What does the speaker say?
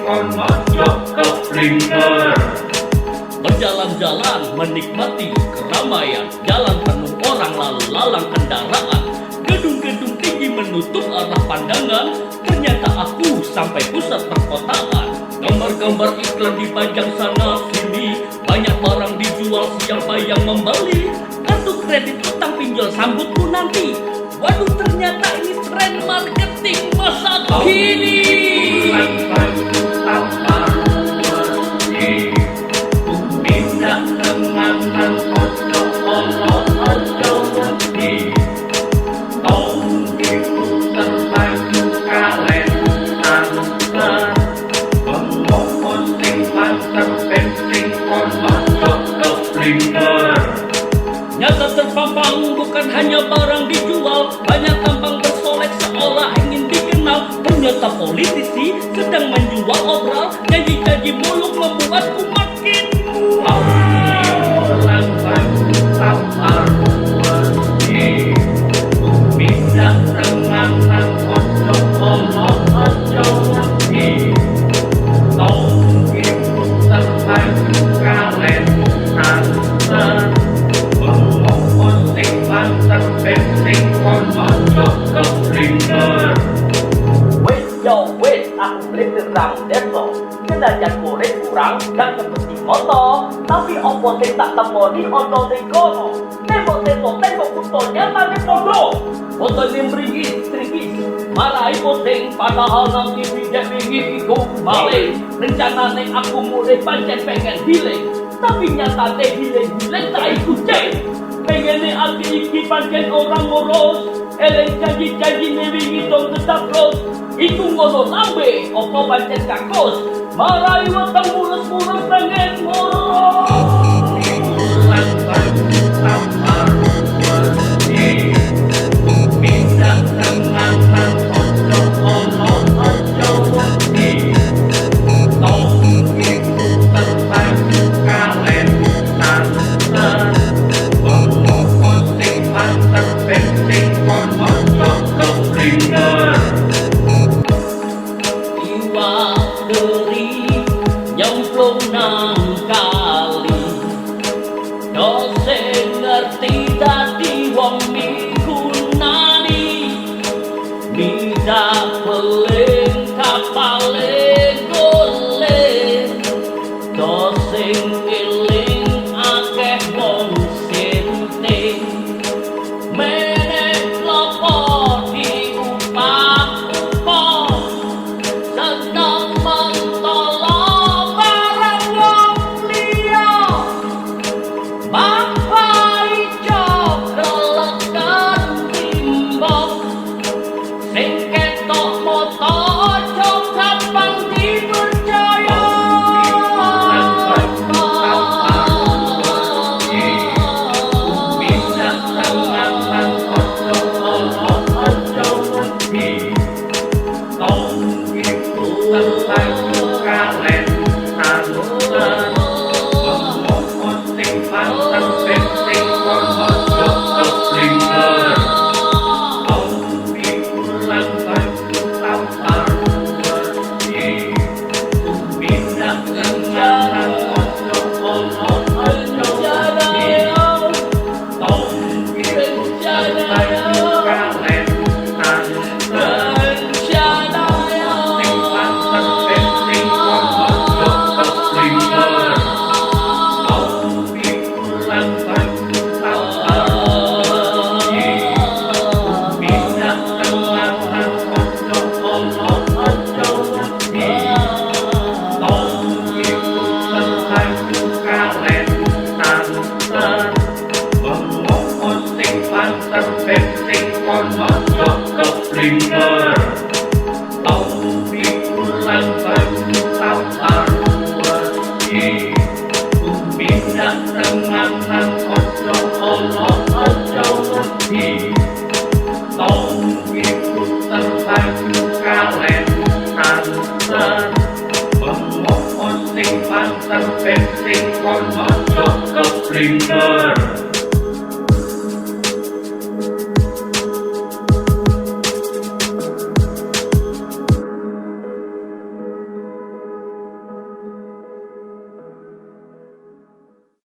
kon mojo keblinger. Berjalan-jalan menikmati keramaian, jalan penuh orang lalu lalang kendaraan. Gedung-gedung tinggi menutup arah pandangan, ternyata aku sampai pusat perkotaan. Gambar-gambar iklan dipajang sana sini, banyak barang dijual siapa yang membeli. Kartu kredit utang pinjol sambutku nanti. Waduh, ternyata ini tren marketing masa kini. Nyata terpampang bukan hanya barang dijual, banyak tampang bersolek seolah ingin dikenal. Ternyata politisi sedang menjual obral, janji-janji muluk membuatku makin mual. Aku beli terang deso, senajan boleh kurang dan seperti motor, tapi opo sing tak temoni ono ning kono. Tembok fotonya pakai pondok, fotonya berigis, marai posting padahal nanti tidak ingin ikut balik. Rencana neng aku mulai pancen pengen healing, tapi nyata teh healing tak ikut cek. Pengen ati iki pancen orang ngurus, eleng janji-janji wingi dong tetap terus. Iku ngono lambe, opo pancen kakos, marai weteng mulus-mulus pengen ngurus. Nyemplung nang kali, dosen ngerti dadi wong migunani. Bisa beling kapale golek, dosen eling akeh wong sinting. Menek lopo diupah-upah, seneng mentolong barang wong liya. Bapak ijo keleken timbang, sing ketok moto ojo gampang dipercaya. Sing kon mojo keblinger.